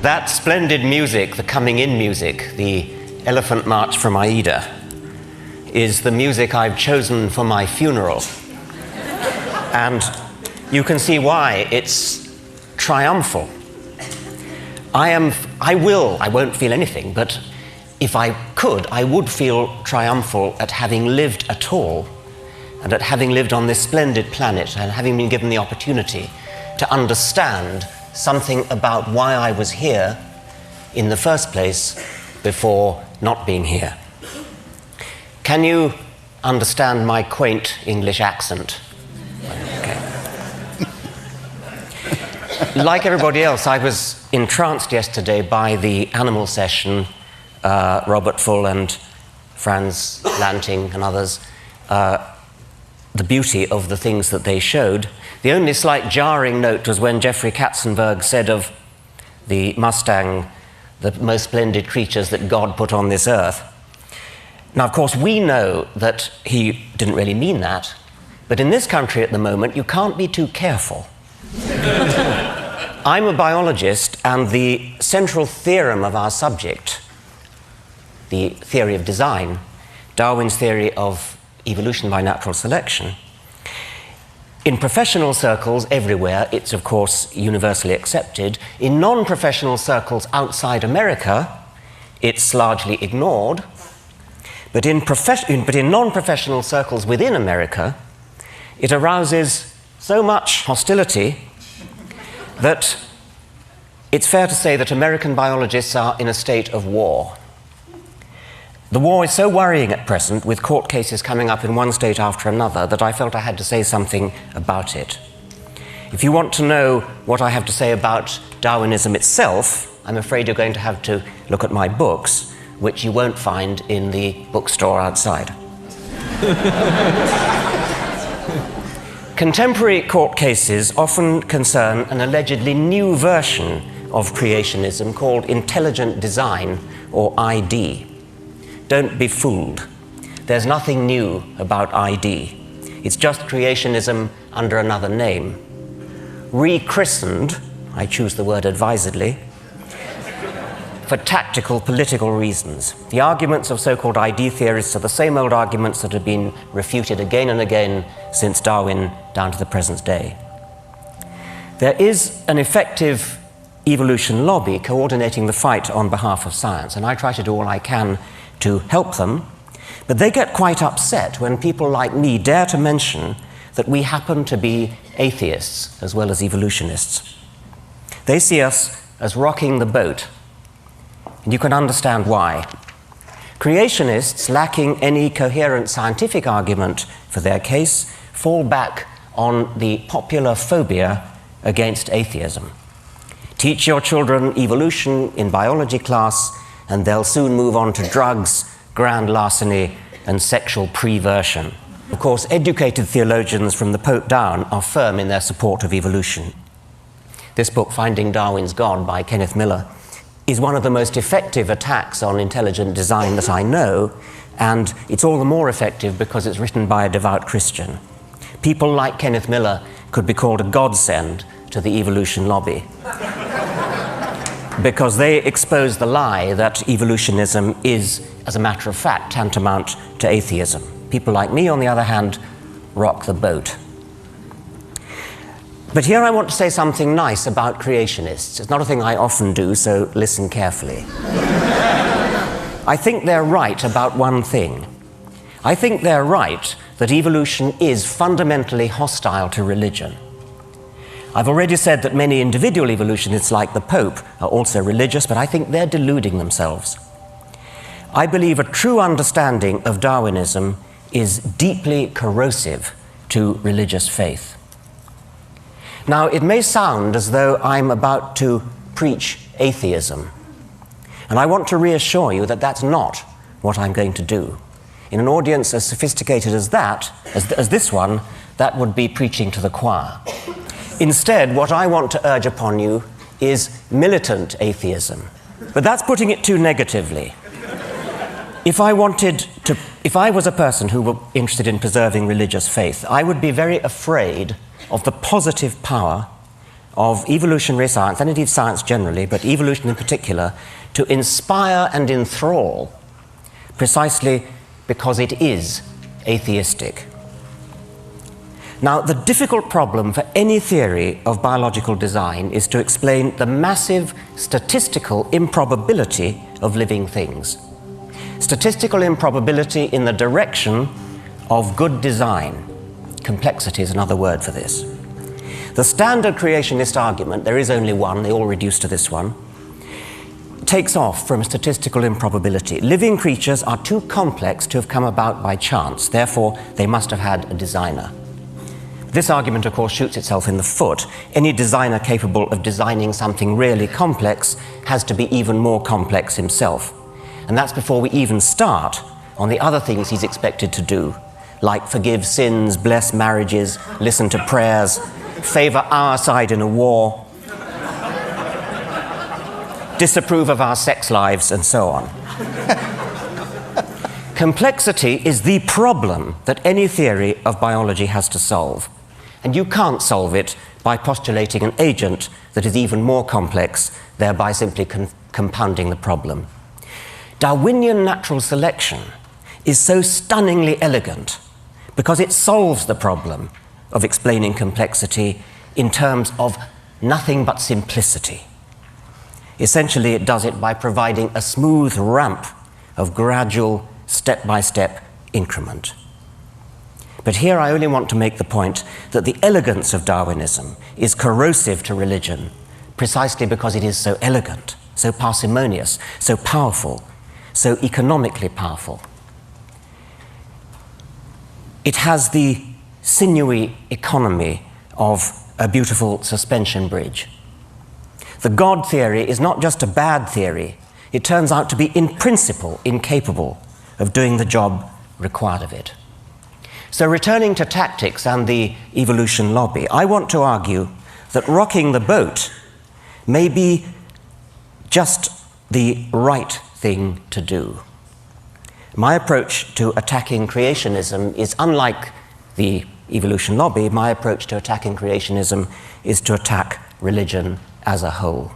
That splendid music, the coming in music, the Elephant March from Aida, is the music I've chosen for my funeral. And you can see why it's triumphal. I won't feel anything, but if I could, I would feel triumphal at having lived at all, and at having lived on this splendid planet, and having been given the opportunity to understand something about why I was here in the first place before not being here. Can you understand my quaint English accent? Okay. Like everybody else, I was entranced yesterday by the animal session, Robert Full and Franz Lanting and others, the beauty of the things that they showed. The only slight jarring note was when Jeffrey Katzenberg said of the Mustang, the most splendid creatures that God put on this earth. Now, of course, we know that he didn't really mean that, but in this country at the moment, you can't be too careful. I'm a biologist, and the central theorem of our subject, the theory of design, Darwin's theory of evolution by natural selection, in professional circles everywhere, it's of course universally accepted. In non-professional circles outside America, it's largely ignored. But in non-professional circles within America, it arouses so much hostility that it's fair to say that American biologists are in a state of war. The war is so worrying at present, with court cases coming up in one state after another, that I felt I had to say something about it. If you want to know what I have to say about Darwinism itself, I'm afraid you're going to have to look at my books, which you won't find in the bookstore outside. Contemporary court cases often concern an allegedly new version of creationism called intelligent design, or ID. Don't be fooled. There's nothing new about ID. It's just creationism under another name. Rechristened, I choose the word advisedly, for tactical political reasons. The arguments of so-called ID theorists are the same old arguments that have been refuted again and again since Darwin down to the present day. There is an effective evolution lobby coordinating the fight on behalf of science, and I try to do all I can to help them, but they get quite upset when people like me dare to mention that we happen to be atheists as well as evolutionists. They see us as rocking the boat, and you can understand why. Creationists, lacking any coherent scientific argument for their case, fall back on the popular phobia against atheism. Teach your children evolution in biology class, and they'll soon move on to drugs, grand larceny, and sexual perversion. Of course, educated theologians from the Pope down are firm in their support of evolution. This book, Finding Darwin's God, by Kenneth Miller, is one of the most effective attacks on intelligent design that I know, and it's all the more effective because it's written by a devout Christian. People like Kenneth Miller could be called a godsend to the evolution lobby, because they expose the lie that evolutionism is, as a matter of fact, tantamount to atheism. People like me, on the other hand, rock the boat. But here I want to say something nice about creationists. It's not a thing I often do, so listen carefully. I think they're right about one thing. I think they're right that evolution is fundamentally hostile to religion. I've already said that many individual evolutionists, like the Pope, are also religious, but I think they're deluding themselves. I believe a true understanding of Darwinism is deeply corrosive to religious faith. Now, it may sound as though I'm about to preach atheism, and I want to reassure you that that's not what I'm going to do. In an audience as sophisticated as that, as this one, that would be preaching to the choir. Instead, what I want to urge upon you is militant atheism. But that's putting it too negatively. If I was a person who were interested in preserving religious faith, I would be very afraid of the positive power of evolutionary science, and indeed science generally, but evolution in particular, to inspire and enthrall precisely because it is atheistic. Now, the difficult problem for any theory of biological design is to explain the massive statistical improbability of living things. Statistical improbability in the direction of good design. Complexity is another word for this. The standard creationist argument, there is only one, they all reduce to this one, takes off from statistical improbability. Living creatures are too complex to have come about by chance, therefore they must have had a designer. This argument, of course, shoots itself in the foot. Any designer capable of designing something really complex has to be even more complex himself. And that's before we even start on the other things he's expected to do, like forgive sins, bless marriages, listen to prayers, favor our side in a war, disapprove of our sex lives, and so on. Complexity is the problem that any theory of biology has to solve. And you can't solve it by postulating an agent that is even more complex, thereby simply compounding the problem. Darwinian natural selection is so stunningly elegant because it solves the problem of explaining complexity in terms of nothing but simplicity. Essentially, it does it by providing a smooth ramp of gradual, step-by-step increment. But here I only want to make the point that the elegance of Darwinism is corrosive to religion precisely because it is so elegant, so parsimonious, so powerful, so economically powerful. It has the sinewy economy of a beautiful suspension bridge. The God theory is not just a bad theory, it turns out to be in principle incapable of doing the job required of it. So returning to tactics and the evolution lobby, I want to argue that rocking the boat may be just the right thing to do. My approach to attacking creationism is unlike the evolution lobby. My approach to attacking creationism is to attack religion as a whole.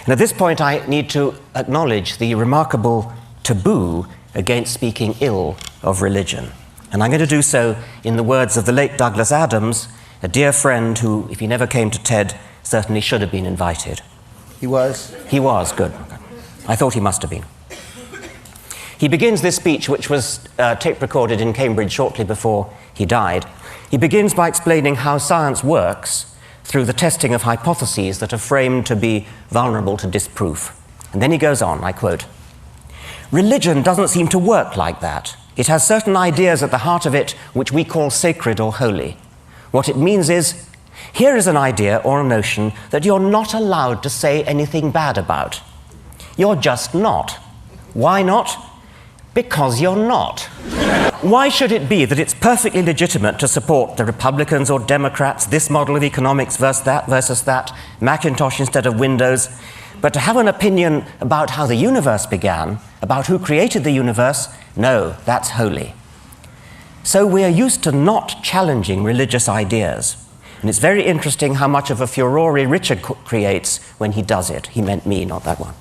And at this point, I need to acknowledge the remarkable taboo against speaking ill of religion. And I'm going to do so in the words of the late Douglas Adams, a dear friend who, if he never came to TED, certainly should have been invited. He was? He was, good. I thought he must have been. He begins this speech, which was tape-recorded in Cambridge shortly before he died. He begins by explaining how science works through the testing of hypotheses that are framed to be vulnerable to disproof. And then he goes on, I quote, "Religion doesn't seem to work like that. It has certain ideas at the heart of it which we call sacred or holy. What it means is, here is an idea or a notion that you're not allowed to say anything bad about. You're just not. Why not? Because you're not. Why should it be that it's perfectly legitimate to support the Republicans or Democrats, this model of economics versus that, Macintosh instead of Windows, but to have an opinion about how the universe began, about who created the universe, no, that's holy." So we are used to not challenging religious ideas. And it's very interesting how much of a furore Richard creates when he does it. He meant me, not that one.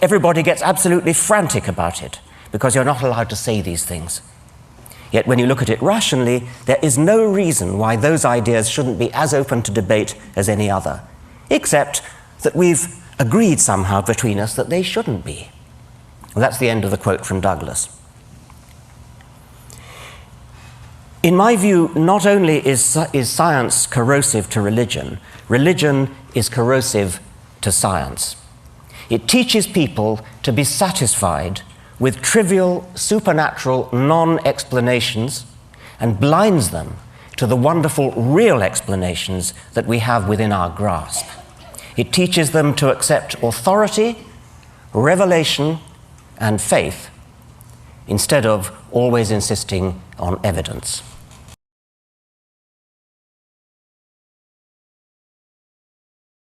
Everybody gets absolutely frantic about it because you're not allowed to say these things. Yet when you look at it rationally, there is no reason why those ideas shouldn't be as open to debate as any other, except that we've agreed somehow between us that they shouldn't be. Well, that's the end of the quote from Douglas. In my view, not only is science corrosive to religion, religion is corrosive to science. It teaches people to be satisfied with trivial, supernatural non-explanations and blinds them to the wonderful real explanations that we have within our grasp. It teaches them to accept authority, revelation, and faith instead of always insisting on evidence.